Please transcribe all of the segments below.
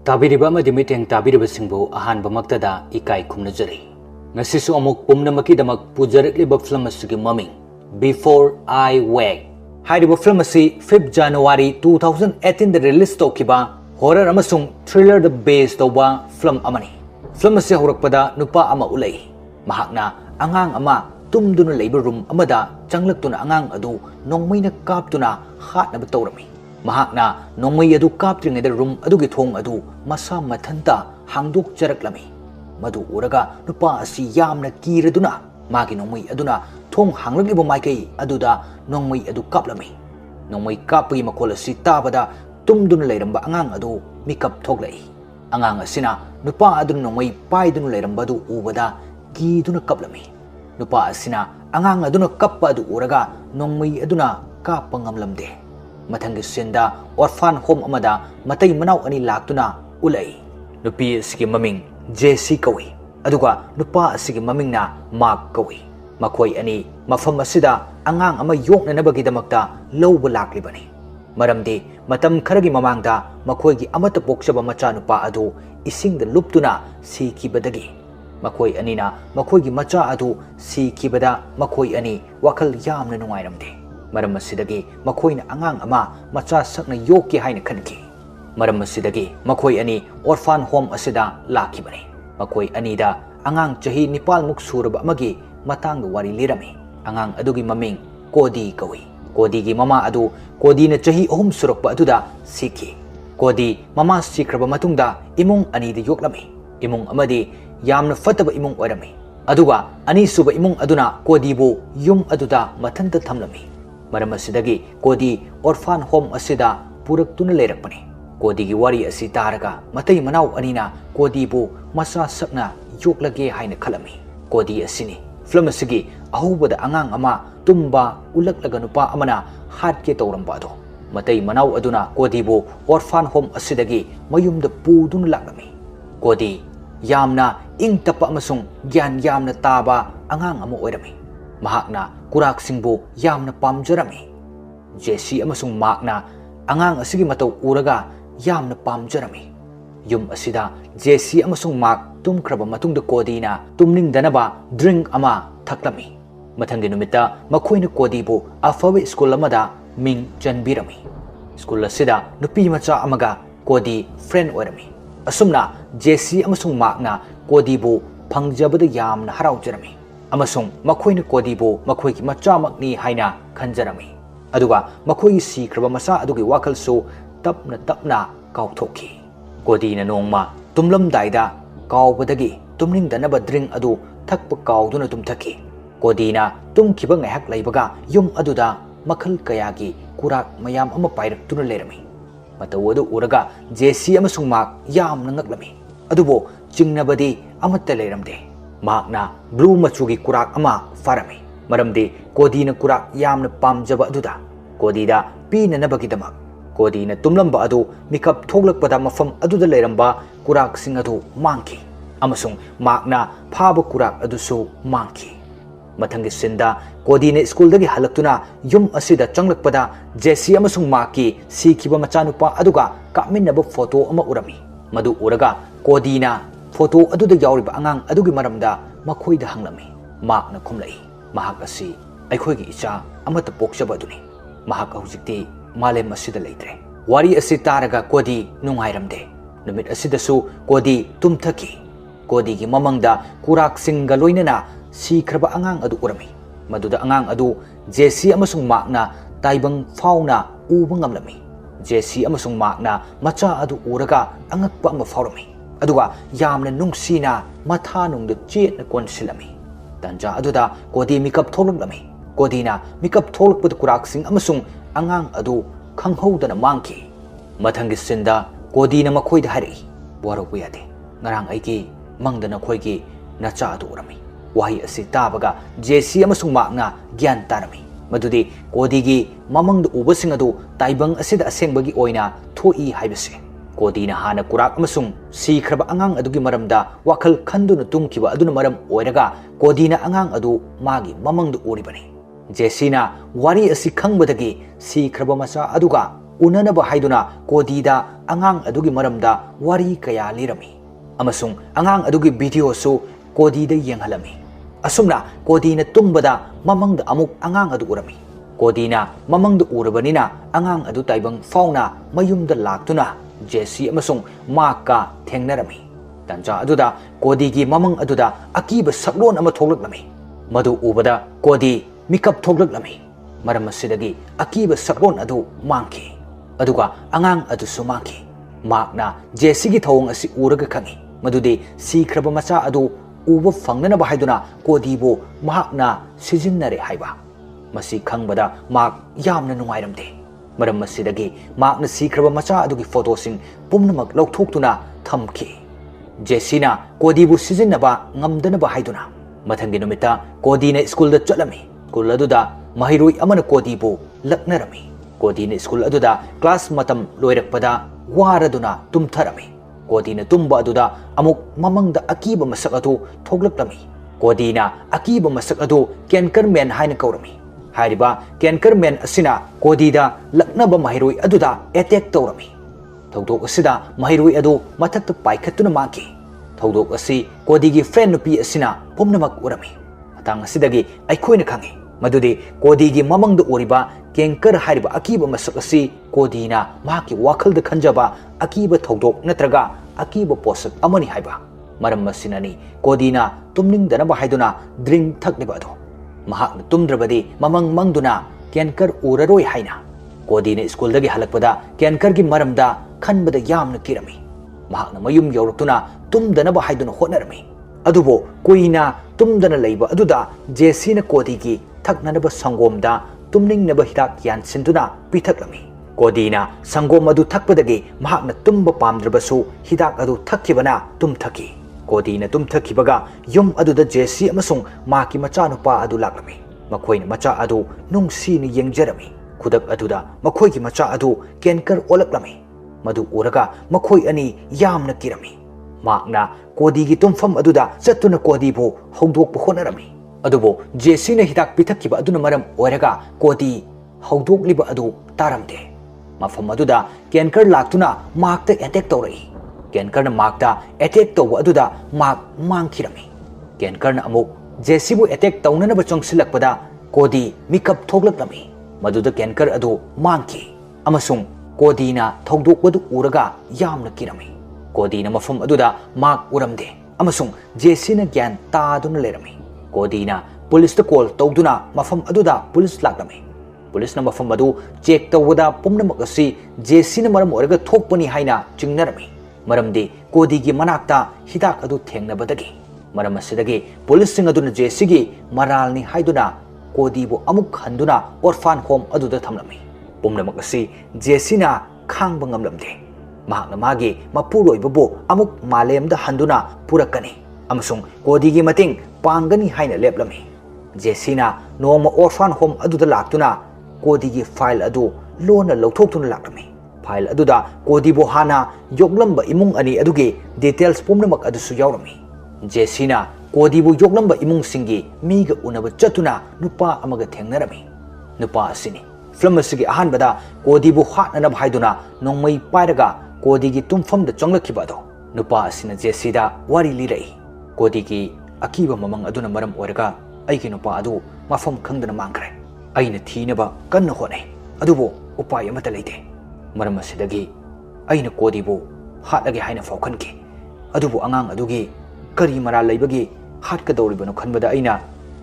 Tabiriba amadi miteng tabiriba singbu ahanba maktada ikai khumnajari. Ngasisu amuk pumnamakkidamak pujarakliba film asigi maming Before I Wake. Hairiba film asi 5 January 2018 da release tawkiba horror amasung thriller da base tawba film amani. Film asi horakpada nupa ama ulai. Mahakna angang ama tumduna leiba room amada changlaktuna angang adu nongmaina kaptuna hatnaba tawrami. Mahakna nongmai adu kaptringeda room adugi thong adu masa mathanta hangdok charaklami. Madu uraga nupa asi yamna kiraduna magi nongmai aduna thong hanglagiba maikai aduda nongmai adu kaplami. Nongmai kapagi makol asi tabada tumduna leiramba angang adu mikap thoglai. Angang asina nupa aduna nongmai paiduna leiramba adu ubada giduna kaplami. Nupa asina angang aduna kappa adu uraga nongmai aduna kappa ngamlamde. Mathangi sinda orphan home amada matai manau ani laktuna ulai. Nupi asigi maming JC kawi. Aduga nupa asigi maming na Mark kawi. Makhoi ani mafam asida angang ama yoknanabagidamagta lawba laklibani. Maramdi matam kharagi mamangda makhoigi amata poksaba macha nupa adu isingda luptuna sikibadagi. Makhoi anina makhoigi macha adu sikibada makhoi ani wakal yamna nungairamde. Maram asidagi makhoina angang ama macha sakna yokki haina khanki. Maram asidagi makhoi ani orphan home asida lakibani. Makhoi anida angang chahi nipal muk suraba amagi matangda wari lirami. Angang adugi maming Kodi kawi. Kodi gi mama adu Kodi na chahi ohum surakpa aduda siki. Kodi mama sikraba matungda imung anida yoklami. Imung amadi yamna fataba imung oirami. Aduga ani suba imung aduna Kodi bu yum aduda mathanta thamlami. Maram asidagi Kodi orphan home asida puraktuna leirakpani. Kodi gi wari asi taraga matai manau anina Kodi bu masa sakna yoklage haina khalami. Kodi asini film asigi ahubada angang ama tumba ulaklaga nupa amana hatke tawramba ado. Matai manau aduna Kodi bu orphan home asidagi mayumda puduna laklami. Kodi yamna ing tapa amasung gyan yamna taba angang ama oirami. Mahakna kurak singbu yamna pamjarami. JC amasung Markna angang asigi matau uraga yamna pamjarami. Yum asida JC amasung Mark tumkraba matungda Kodi na tumningdanaba drink ama thaklami. Mathangi numita makhoina Kodi bu afawe school amada ming chanbirami. School asida nupi macha amaga Kodi friend oirami. Asumna JC amasung Markna Kodi bu phangjabada yamna haraujarami. Amasung makhoina Kodi bu makhoigi machamakni haina khanjarami. Aduga makhoigi sikraba masa adugi wakalsu tapna kauthoki. Kodi na nongma tumlamdaida kaubadagi tumningdanaba drink adu thakpa kauduna tumthaki. Kodi na tumkiba ngaihak laibaga yum aduda makhal kayagi kurak mayam ama pairaktuna lerami. Mataw adu uraga JC amasung Mark yamna ngaklami. Adubo chingnabadi amatta leramde. Markna blue machugi kurak ama farami. Maramdi Kodi na kurak yamna pamjaba aduda. Kodi da pina nabagidamak. Kodi na tumlamba adu mikap thoglakpada mafam aduda leiramba kurak sing adu mangki. Amasung Markna phaba kurak adusu mangki. Mathangi sinda Kodi na school dagi halaktuna yum asida changlakpada JC amasung Markki sikiba machanupa aduga kaminaba photo ama urami. Madu uraga Kodi na photo aduda yauriba angang adugi maramda makhoida hanglami. Markna khumlai. Mahak asi aikhoigi icha amata pokchaba aduni. Mahak hujikti malem asida leitre. Wari asi taraga Kodi nungairamde. Numit asidasu Kodi tumthaki. Kodi gi mamangda kurak singga loinana sikraba angang adu urami. Maduda angang adu JC amasung Markna taibang fauna uba ngamlami. JC amasung Markna macha adu uraga angakpa ama faurami. Aduga yamna nungsina matha nungda chetna konsilami. Tanja aduda Kodi mikap thoglami. Kodi na mikap thoglakpada kurak sing amasung angang adu khanghoudana mangki. Mathangi sinda Kodi na makhoida hari. Warabu yade. Ngarang aiki mangdana khoigi nacha adu urami. Wahi asi tabaga JC amasung Markna gyan tarami. Madudi Kodi gi mamangda ubasing adu taibang asida asengbagi oina thoi haibase. Kodi na hana kurak amasung sikraba angang adugi maramda wakal khanduna tumkiba aduna maram oiraga Kodi na angang adu magi mamangda uribani. JC na wari asi khangbadagi sikraba masa aduga unanaba haiduna kodida angang adugi maramda wari kaya lirami amasung angang adugi video su kodida yenghalami asumna kodina tumbada mamangda amuk angang adu urami kodina mamangda urabanina angang adu taibang fauna mayumda laktuna Jesse amasung MICA thengnarami tanja aduda kodigi mamang aduda akiba saklon ama thoglaklami madu ubada kodi mikap thoglaklami maram asidagi akiba saklon adu mangki aduga angang adu sumangki makna Jesse gi thawng asi uraga khangi madudi sikraba macha adu uba fangnana ba haiduna kodibu mahakna sijinnare haiba masi khangbada mak yamna nungairamde maram asidagi makna sikraba macha adugi photosing pumnamak lauthokhtuna thamki Jessina kodibu sijinnaba ngamdanaba haiduna mathangi numita kodina school da chalami school aduda mahirui amana kodibu laknarami kodina school aduda class matam loirakpada waraduna tumtharami kodina tumba aduda amuk mamangda akiba masak adu thoglaklami kodina akiba masak adu kenker men haina kaurami hariba kenker men asina kodida laknaba mahirui aduda attack tawrami thogdok asida mahirui adu mathakta paikhatuna maki thogdok asi kodigi friend nupi asina pumnamak urami matang asidagi aikhoina khangi madudi kodigi mamangda uriba kenker hariba akiba masak asi kodina maki wakhalda khanjaba akiba thogdok natraga akiba posak amani haiba maram masinani kodina tumningdana ba haiduna drink thakliba adu mahakna tumdrabadi mamang mangduna kenker uraroi haina kodina school dagi halakpada kenker gi maramda khanbada yamna kirami mahakna mayum yawraktuna tumdana ba haiduna hotnarami adubo kuina tumdana leiba aduda Jessina kodigi thaknanaba sangomda tumningnaba hidak yansinduna pithaklami kodina sangom adu thakpadagi mahakna tumba pamdrabasu hidak adu thakkibana tumthaki kodina tumthakibaga yum aduda Jesse amasung maki macha nupa adu laklami makhoina macha adu nungsini yengjarami kudak aduda makhoigi macha adu kenker olaklami madu uraga makhoi ani yamna kirami makna kodigi tumfam aduda chattuna kodibu hongdokpa honarami adubo Jessina hidak pithakiba aduna maram oraga kodi hongdokliba adu taramde mafam aduda kenker laktuna makta attack tawrai kenker na makta attack tawba aduda mak mangkhirami kenker na amuk Jesse bu attack tawnana ba chongsilakpada kodi mikap thoglakami maduda kenker adu mangki amasung kodina thogdokpadu uraga yamna kirami kodina mafam aduda mak uramde amasung Jessina gyan taaduna lerami kodina police ta call tawduna mafam aduda police laklami police na mafam adu check tawda pumnamak asi Jessina maram oraga thokpani haina chingnarami maramdi kodigi manakta hidak adu thengnabadagi maram asidagi police sing aduna Jesse gi maralni haiduna kodibu amuk handuna orphan home aduda thamlami pumnamak asi Jessina khangba ngamlamde mahakna magi mapuroibabu amuk malemda handuna purakani amasung kodigi mating pangani haina leplami Jessina noma orphan home aduda laktuna kodigi file adu lona lauthokthuna laklami file aduda kodibu hana yoglamba imung ani adugi details pumnamak adusu yawrami Jessina kodibu yoglamba imung singi miga unaba chatuna nupa amaga thengnarami nupa asini film asigi ahanbada kodibu hatnana bhaiduna nongmai pairaga kodigi tumfamda chonglakhiba ado nupa asina Jessida wari lirai kodigi akiba mamang aduna maram oraga aigi nupa adu mafam khangdana mangkre aina thinaba kanna honai adubo upai amata leite maram asidagi aina kodibu hatlage haina fawkhanki adubu angang adugi kari mara leibagi hatkadoribano khanbada aina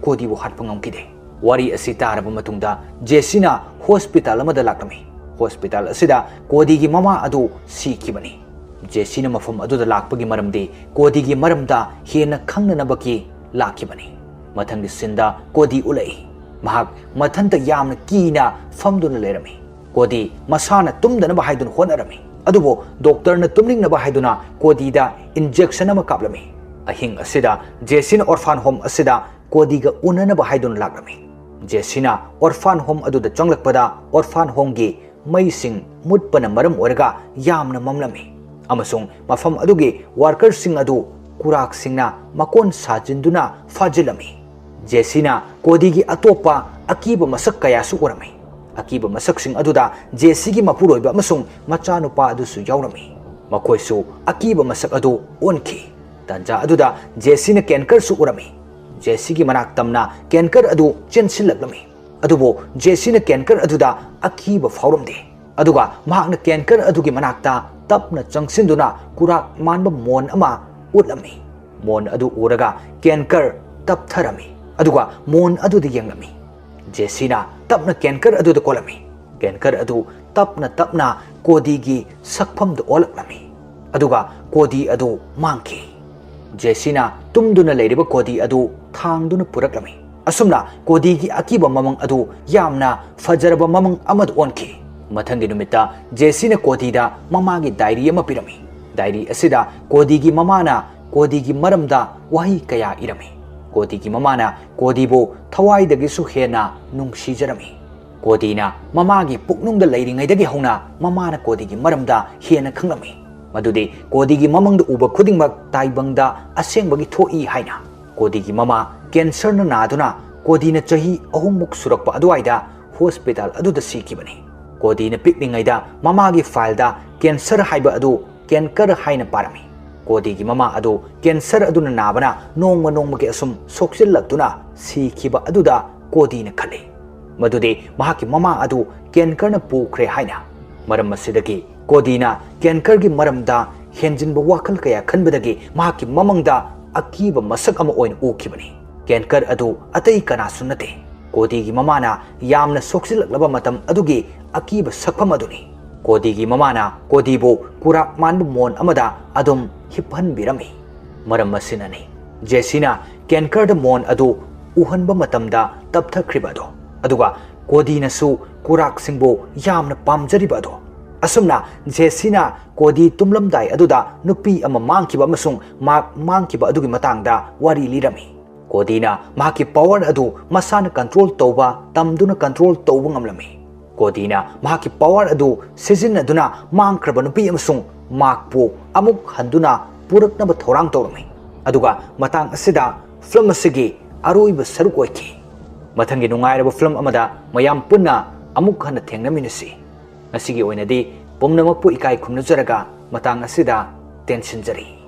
kodibu hatpa ngamkide wari asi taraba matungda Jessina hospital amada laklami hospital asida kodigi mama adu sikibani Jessina mafam aduda lakpagi maramdi kodigi maramda hena khangnanabaki lakibani mathangdi sinda kodi ulai mahak mathanta yamna kina famduna lerami kodi masana tumdana ba haidun honarami adubo doctor na tumningna ba haiduna kodida injection ama kaplami ahing asida Jessina orphan home asida kodiga unana ba haidun laklami Jessina orphan home aduda changlakpada orphan home gi maising mutpana maram oraga yamna mamlami amasung mafam adugi workers sing adu kurak singna makon sajinduna fajilami Jessina kodigi atopa akiba masak kaya su urami Akiba masaksing aduda Jesigi mapuroiba amasung machanupa adusu yaurami. Makoisu akiba masak adu onki. Tanja aduda Jesina kenker su urami. Jesigi manak tamna kenker adu chensilaklami. Adubo Jesina kenker aduda akiba fauramde. Aduga mahakna kenker adugi manakta tapna changsinduna kurak manba mon ama utlami. Mon adu uraga kenker taptharami. Aduga mon adu di yanglami. Jesina tapna kenker adu da kolami. Kenker adu tapna kodi gi sakpham da olaklami. Aduga kodi adu mangki. Jesina tumduna leiriba kodi adu thangduna puraklami. Asumna kodi gi akiba mamang adu yamna fajaraba mamang amad onki. Mathangi numita Jesina kodi da mamagi diary ama pirami. Diary asida kodi gi mamana kodi gi maramda wahi kaya irami. Kodi gi mamana kodi bo thawai dagi su hena nungsi jarami. Kodi na mamagi puknung da leiringai dagi hona mamana kodi gi maramda hena khanglami. Madudi kodi gi mamang da uba khudingmak taibangda aseng bagi thoi haina. Kodi gi mama cancer na naduna kodi na chahi ahumuk surakpa aduaida hospital aduda sikibani. Kodi na pikningai da mamagi file da cancer haiba adu kenker haina parami. Kodi gi mama adu cancer aduna nabana nongma ke asum soksillatuna sikiba aduda kodi na khale. Madudi mahaki mama adu kenker na pukre haina. Maram masidagi kodi na kenker gi maramda henjinba wakal kaya khanbadagi mahaki mamangda akiba masak ama oin ukibani. Kenker adu atai kana sunnate. Kodi gi mamana yamna soksilakhlaba matam adugi akiba sakpham aduni. Kodi gi mamana kodi bo kurak manbu mon amada adum hiphan birami. Maram masinani. Jesina kenker da mon adu uhanba matamda tapthakhribado. Aduga kodi na su kurak singbo yamna pamjariba ado. Asumna Jesina kodi tumlamdai aduda nupi ama mangkiba amasung mak mangkiba adugi matangda wari lirami. Kodi na mahaki power adu masana control tauba tamduna control tauba ngamlami. Kodi na mahaki power adu sizinaduna mangkraba nupi amasung makpo amuk handuna puraknaba thorang tawrami. Aduga matang asida film asigi aroiba saruk oiki. Mathangi nungairaba film amada mayam punna amuk hana thengnaminasi. Ngasigi oinadi pumnamakpu ikai khumnajaraga matang asida tension jari.